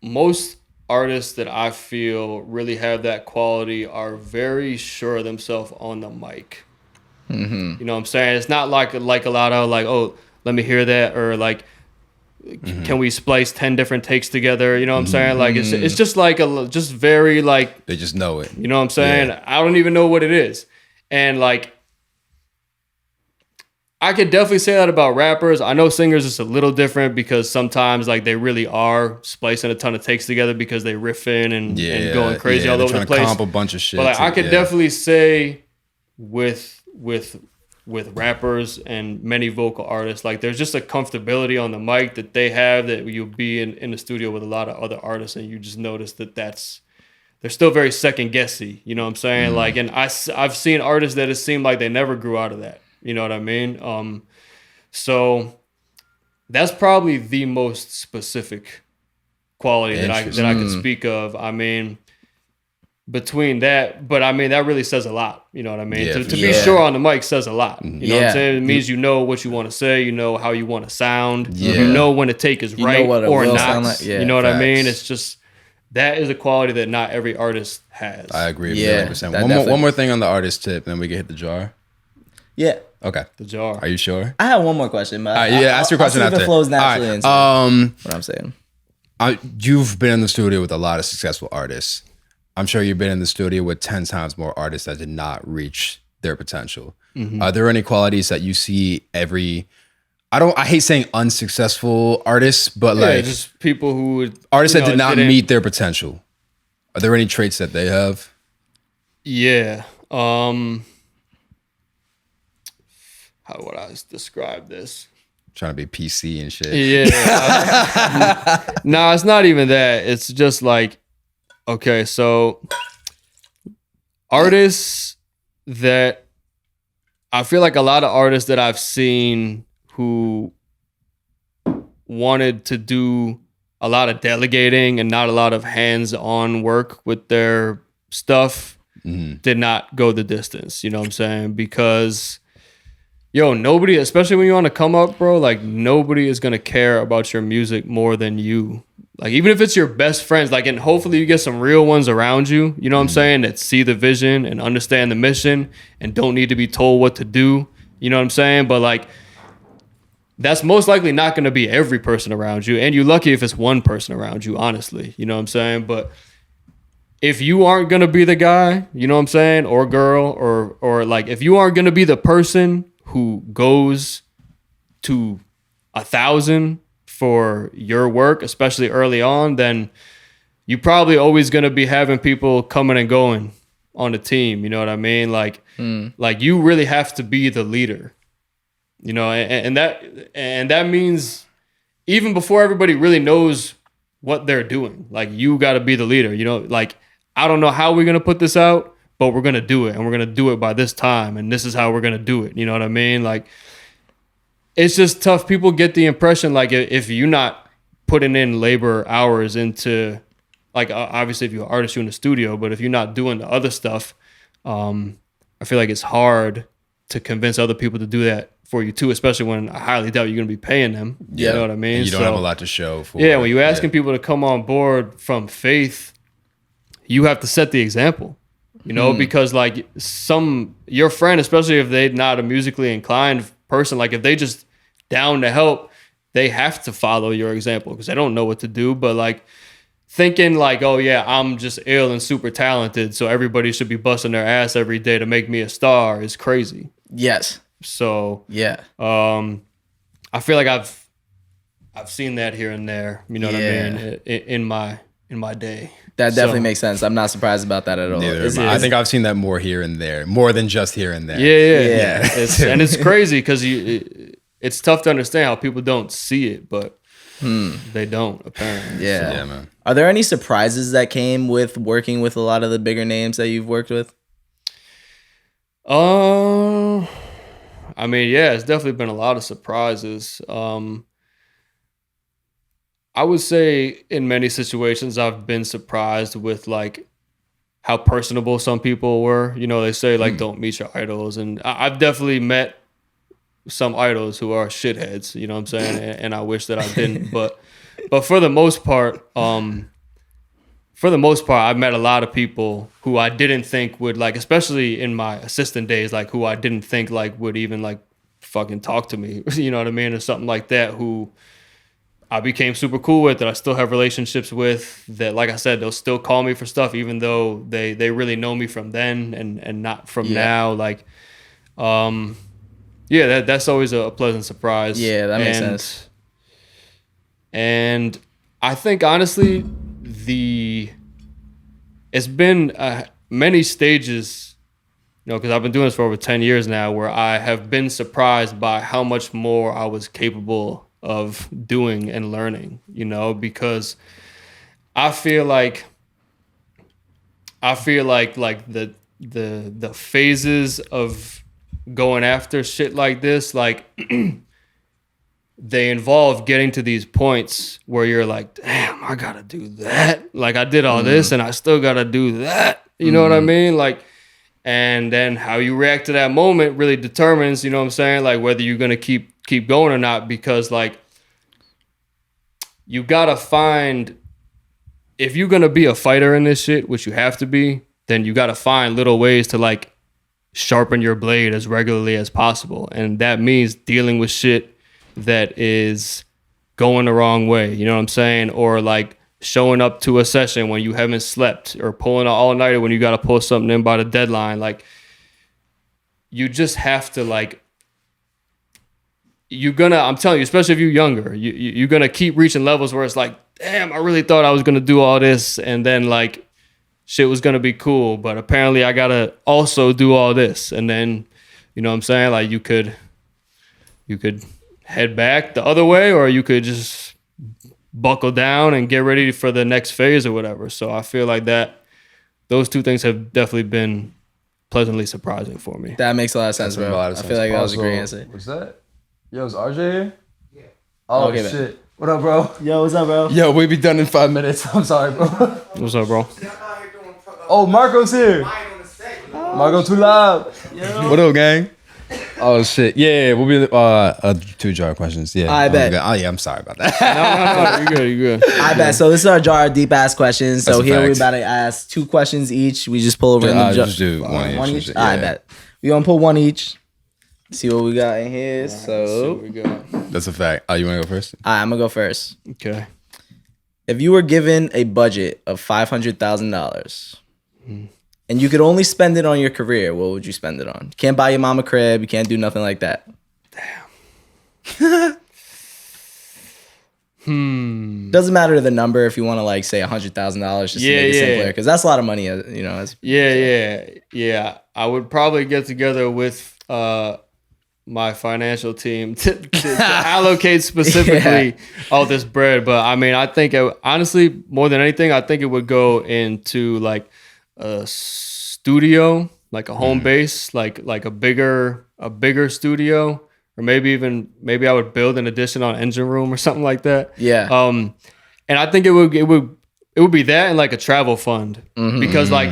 most artists that I feel really have that quality are very sure of themselves on the mic. You know what I'm saying? It's not like a lot of like, oh, let me hear that, or like, can we splice 10 different takes together? You know what I'm saying? Like it's just like just very like, they just know it. You know what I'm saying? Yeah. I don't even know what it is. And like, I could definitely say that about rappers. I know singers is a little different, because sometimes like they really are splicing a ton of takes together because they riffing and going crazy all over the place. Comp a bunch of shit. But like, I could definitely say with rappers and many vocal artists, like there's just a comfortability on the mic that they have, that you'll be in the studio with a lot of other artists and you just notice that they're still very second guessy. You know what I'm saying? Like, and I've seen artists that it seemed like they never grew out of that. You know what I mean? So that's probably the most specific quality that I could speak of. I mean, between that, but I mean, that really says a lot. You know what I mean? To be sure on the mic says a lot. You know what I'm saying? It means you know what you want to say, you know how you want to sound, you know when a take is right or not. Like. You know what I mean? It's just, that is a quality that not every artist has. I agree with 100%. One more thing on the artist tip, and then we can hit the jar. Yeah. Okay. The jar. Are you sure? I have one more question, but ask your question after. If it flows naturally into what I'm saying. You've been in the studio with a lot of successful artists. I'm sure you've been in the studio with 10 times more artists that did not reach their potential. Are there any qualities that you see I hate saying unsuccessful artists, but like just people who artists that did not meet their potential. Are there any traits that they have? Yeah. How would I describe this? Trying to be PC and shit. Yeah. No, it's not even that. It's just like, okay, so artists that I feel like a lot of artists that I've seen who wanted to do a lot of delegating and not a lot of hands-on work with their stuff did not go the distance. You know what I'm saying? Because nobody, especially when you want to come up, bro, like nobody is gonna care about your music more than you. Like even if it's your best friends, like, and hopefully you get some real ones around you, you know what I'm saying, that see the vision and understand the mission and don't need to be told what to do. You know what I'm saying? But like, that's most likely not going to be every person around you. And you're lucky if it's one person around you, honestly. You know what I'm saying? But if you aren't going to be the guy, you know what I'm saying, or girl, or like if you aren't going to be the person who goes to 1,000 for your work, especially early on, then you probably always going to be having people coming and going on the team. You know what I mean? Like you really have to be the leader. You know, and that means even before everybody really knows what they're doing, like you got to be the leader. You know, like I don't know how we're gonna put this out, but we're gonna do it, and we're gonna do it by this time, and this is how we're gonna do it. You know what I mean? Like it's just tough. People get the impression like if you're not putting in labor hours into, like obviously if you're an artist, you're in the studio, but if you're not doing the other stuff, I feel like it's hard to convince other people to do that for you too, especially when I highly doubt you're going to be paying them. You know what I mean? And you don't have a lot to show for. Yeah, when you're asking people to come on board from faith, you have to set the example, you know, because like your friend, especially if they're not a musically inclined person, like if they just down to help, they have to follow your example because they don't know what to do. But like thinking like, oh yeah, I'm just ill and super talented, so everybody should be busting their ass every day to make me a star is crazy. Yes. So yeah, I feel like I've seen that here and there. You know what I mean? In my day. That definitely makes sense. I'm not surprised about that at all. I think I've seen that more here and there, more than just here and there. Yeah. It's crazy because it's tough to understand how people don't see it, but they don't apparently. Yeah, man. Are there any surprises that came with working with a lot of the bigger names that you've worked with? I mean, yeah, it's definitely been a lot of surprises. I would say in many situations I've been surprised with like how personable some people were. You know, they say like don't meet your idols, and I've definitely met some idols who are shitheads, you know what I'm saying? And I wish that I didn't, but for the most part, I've met a lot of people who I didn't think would like, especially in my assistant days, like who I didn't think like would even like fucking talk to me, you know what I mean? Or something like that, who I became super cool with, that I still have relationships with, that, like I said, they'll still call me for stuff, even though they really know me from then and not from now. Like, yeah, that's always a pleasant surprise. Yeah, that makes sense. And I think honestly, it's been many stages, you know, because I've been doing this for over 10 years now, where I have been surprised by how much more I was capable of doing and learning, you know, because I feel like the phases of going after shit like this, like they involve getting to these points where you're like, damn, I gotta do that. Like I did all this and I still gotta do that. You know what I mean? Like, and then how you react to that moment really determines, you know what I'm saying? Like whether you're gonna keep going or not, because like you gotta find, if you're gonna be a fighter in this shit, which you have to be, then you gotta find little ways to like sharpen your blade as regularly as possible. And that means dealing with shit that is going the wrong way, you know what I'm saying? Or like showing up to a session when you haven't slept, or pulling an all-nighter when you got to pull something in by the deadline. Like you just have to like, I'm telling you, especially if you're younger, you're gonna keep reaching levels where it's like, damn, I really thought I was gonna do all this, and then like shit was gonna be cool, but apparently I gotta also do all this. And then, you know what I'm saying? Like you could head back the other way, or you could just buckle down and get ready for the next phase or whatever. So I feel like those two things have definitely been pleasantly surprising for me. That makes a lot of sense, bro. I feel like that was a great answer. Was that Yo, is RJ here? Yeah. Oh, Okay, shit. Man. What up, bro? Yo, what's up, bro? Yo, we be done in 5 minutes. I'm sorry, bro. What's up, bro? Oh, Marco's here. Marco too loud. Yo. What up, gang? Oh shit! Yeah, we'll be 2 jar questions. Yeah, I bet. Oh yeah, I'm sorry about that. No, you good. I bet. So this is our jar of deep ass questions. So here we're about to ask 2 questions each. We just pull over in the jar. Just do one each. Yeah. I bet. We gonna pull one each. See what we got in here. So we got. That's a fact. Oh, you wanna go first? I'm gonna go first. Okay. If you were given a budget of $500,000 and you could only spend it on your career, what would you spend it on? You can't buy your mom a crib. You can't do nothing like that. Damn. Doesn't matter the number if you want to like say $100,000 just to make it simpler, because that's a lot of money. You know. Yeah. I would probably get together with my financial team to allocate specifically all this bread. But I mean, I think honestly, more than anything, I think it would go into like a studio, like a home base, like a bigger studio, or maybe I would build an additional engine room or something like that. Yeah. And I think it would be that and like a travel fund, because like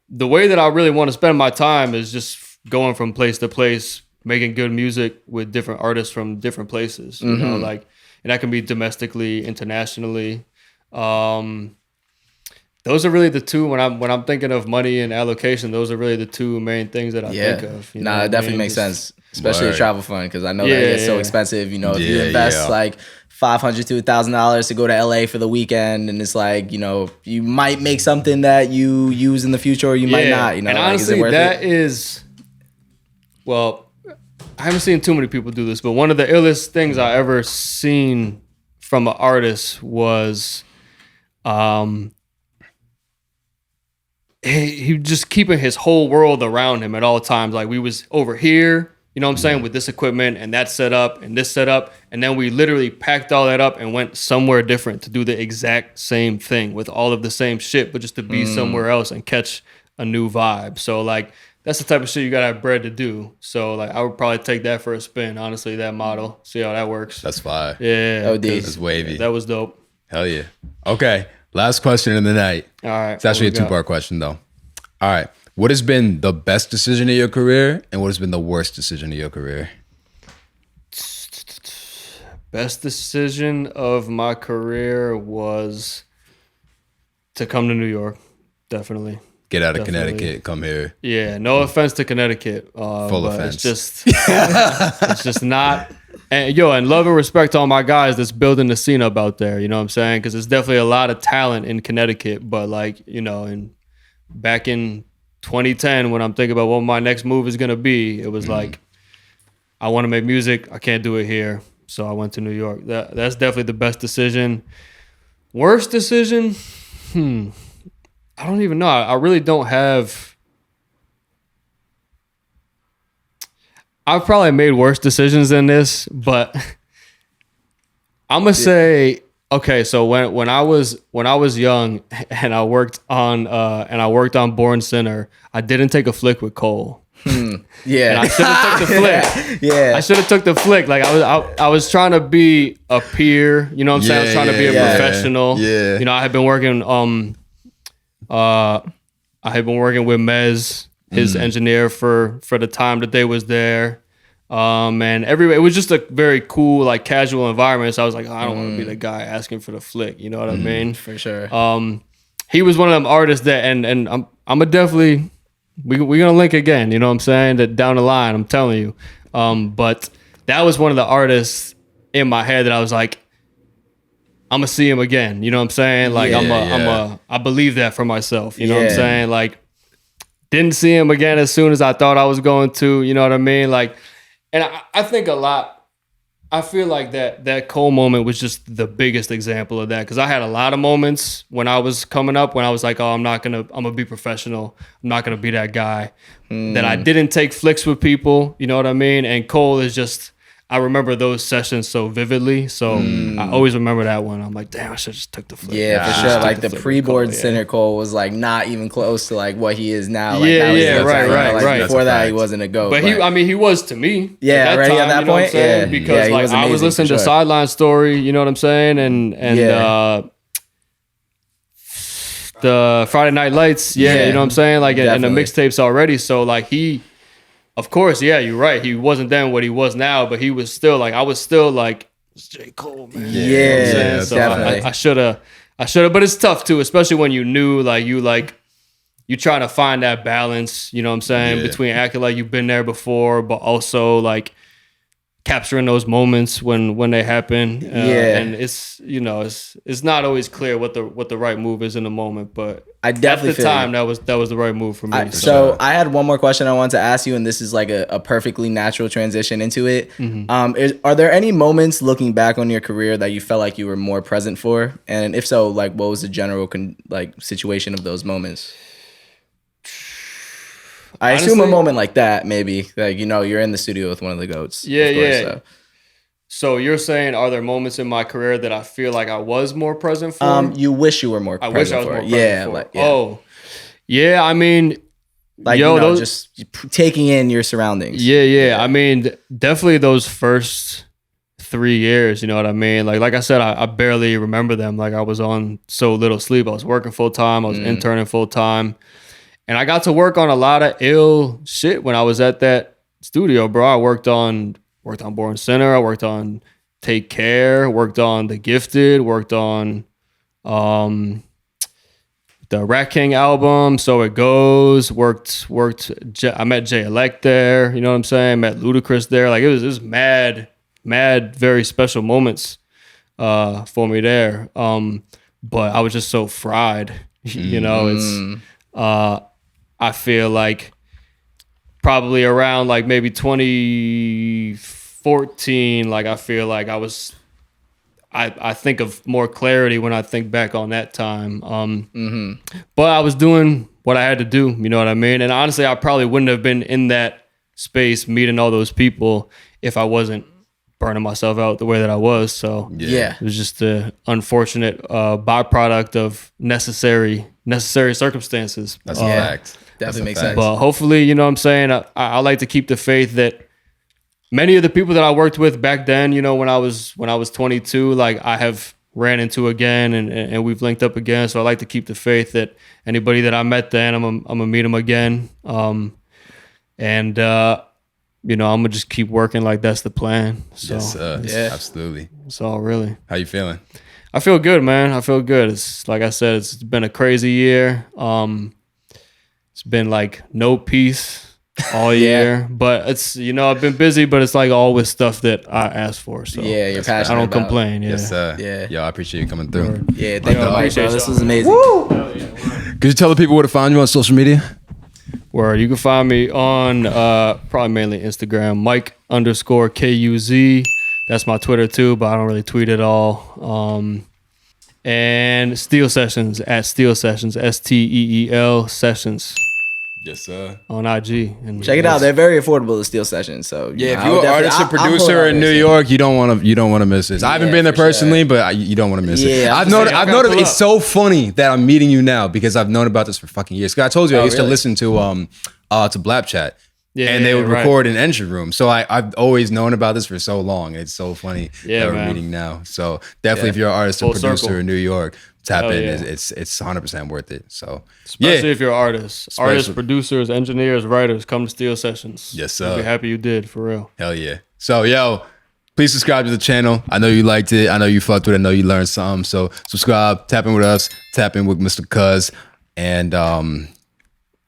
the way that I really want to spend my time is just going from place to place, making good music with different artists from different places, you know, like, and that can be domestically, internationally. Those are really the 2 when I'm thinking of money and allocation. Those are really the 2 main things that I think of. You know it definitely makes sense, especially a travel fund, because I know that it gets so expensive. You know, if you invest like $500 to $1,000 to go to LA for the weekend, and it's like, you know, you might make something that you use in the future, or you might not. You know, and like, honestly, is it worth that it? is, well, I haven't seen too many people do this, but one of the illest things I ever seen from an artist was, he just keeping his whole world around him at all times. Like, we was over here, you know what I'm saying, with this equipment and that setup and this setup, and then we literally packed all that up and went somewhere different to do the exact same thing with all of the same shit, but just to be somewhere else and catch a new vibe. So like, that's the type of shit you gotta have bread to do. So like, I would probably take that for a spin, honestly, that model. See how that works. That's fire. Yeah. That's wavy. That was dope. Hell yeah. Okay. Last question of the night. All right. It's actually a 2-part question though. All right. What has been the best decision of your career, and what has been the worst decision of your career? Best decision of my career was to come to New York. Definitely. Get out of Connecticut, come here. Yeah, no offense to Connecticut. Full offense. It's just not. And love and respect to all my guys that's building the scene up out there. You know what I'm saying? Because there's definitely a lot of talent in Connecticut. But like, you know, back in 2010, when I'm thinking about what my next move is gonna be, it was like, I want to make music. I can't do it here, so I went to New York. That's definitely the best decision. Worst decision? I don't even know. I really don't have. I've probably made worse decisions than this, but I'm gonna say, okay. So when I was young and I worked on Born Sinner, I didn't take a flick with Cole. Yeah, and I should have took the flick. Yeah, I should have took the flick. Like I was trying to be a peer. You know what I'm saying? I was trying to be a professional. Yeah. You know, I had been working. I had been working with Mez, his engineer, for the time that they was there. And it was just a very cool, like, casual environment. So I was like, I don't want to be the guy asking for the flick. You know what I mean? For sure. He was one of them artists that, and I'm gonna definitely, we're gonna link again. You know what I'm saying? That down the line, I'm telling you. But that was one of the artists in my head that I was like, I'm gonna see him again. You know what I'm saying? Like, I believe that for myself. You know what I'm saying? Like, didn't see him again as soon as I thought I was going to. You know what I mean? Like, and I think a lot. I feel like that Cole moment was just the biggest example of that, because I had a lot of moments when I was coming up when I was like, oh, I'm gonna be professional. I'm not gonna be that guy. That I didn't take flicks with people. You know what I mean? And Cole is just, I remember those sessions so vividly. So I always remember that one. I'm like, damn, I should just took the flip. Yeah, for sure. Like the pre-board center Cole was like not even close to like what he is now. Like, right. Before that, he wasn't a GOAT. But he was to me. Yeah, at right time, at that point. Yeah, because like I was listening to Sideline Story. You know what I'm saying? And the Friday Night Lights. Yeah, you know what I'm saying? Like and the mixtapes already. So like he. Of course, yeah, you're right. He wasn't then what he was now, but he was still like, I was still like, it's J. Cole, man. Yeah, you know so definitely. I should have, but it's tough too, especially when you knew, you trying to find that balance, you know what I'm saying, between acting like you've been there before, but also like capturing those moments when they happen. And it's, it's not always clear what the right move is in the moment, but I definitely at the time that was the right move for me. So I had one more question I wanted to ask you, and this is like a perfectly natural transition into it. Are there any moments looking back on your career that you felt like you were more present for? And if so, like what was the general situation of those moments? I assume a moment like that, maybe like, you're in the studio with one of the GOATs. Yeah. So you're saying, are there moments in my career that I feel like I was more present for? You wish you were more present for. I wish I was more present for. Oh, yeah. I mean, like, those, just taking in your surroundings. Yeah. I mean, definitely those first 3 years, you know what I mean? Like I said, I barely remember them. Like I was on so little sleep. I was working full time. I was interning full time. And I got to work on a lot of ill shit when I was at that studio, bro. I worked on Born Center. I worked on Take Care. Worked on The Gifted. Worked on the Rat King album. So It Goes. Worked. I met Jay Elect there. You know what I'm saying? Met Ludacris there. Like it was mad, very special moments for me there. But I was just so fried. It's. I feel like probably around like maybe 2014, like I feel like I think of more clarity when I think back on that time. But I was doing what I had to do, you know what I mean? And honestly, I probably wouldn't have been in that space meeting all those people if I wasn't burning myself out the way that I was. So it was just an unfortunate byproduct of necessary circumstances. That's a fact. Definitely makes sense. But hopefully, you know what I'm saying, I like to keep the faith that many of the people that I worked with back then, when I was 22, like I have ran into again and we've linked up again. So I like to keep the faith that anybody that I met then, I'm gonna meet them again. I'm gonna just keep working like that's the plan. So yes, absolutely. That's all really. How you feeling? I feel good, man. I feel good. It's like I said, it's been a crazy year. It's been like no peace all year, but it's, I've been busy, but it's like always stuff that I asked for. So you're passionate. I don't complain. Yeah. Yes, sir. Yeah. Yo, I appreciate you coming through. Yeah. Thank you, Mike, bro. This was amazing. Woo! Could you tell the people where to find you on social media? Where you can find me on probably mainly Instagram, Mike_KUZ. That's my Twitter too, but I don't really tweet at all. And Steel Sessions at Steel Sessions, STEEL Sessions. Yes, sir. On IG. And check it out. They're very affordable, the Steel Sessions. So if you're an artist or producer in New York, you don't want to miss this. I haven't been there personally, but you don't want to miss it. I've noticed it's so funny that I'm meeting you now because I've known about this for fucking years. Cause I told you I used to listen to Blap Chat. And they would record in Engine Room. So I've always known about this for so long. It's so funny that we're meeting now. So definitely if you're an artist or producer in New York, tap in. It's 100% worth it. So especially if you're artists, producers, engineers, writers, come to Steel Sessions. Yes, sir. I'll be happy you did, for real. Hell yeah. So please subscribe to the channel. I know you liked it. I know you fucked with it. I know you learned something. So subscribe, tap in with us, tap in with Mr. Kuz, and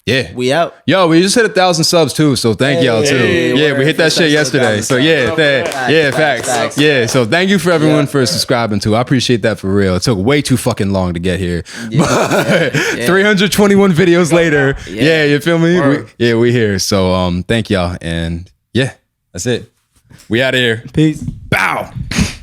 yeah. We out. Yo, we just hit 1,000 subs too, so thank y'all too. We hit that shit yesterday. So facts. Yeah, so thank you for everyone for subscribing too. I appreciate that for real. It took way too fucking long to get here. 321 videos later. Yeah, you feel me? We here. So thank y'all. And yeah, that's it. We out of here. Peace. Bow.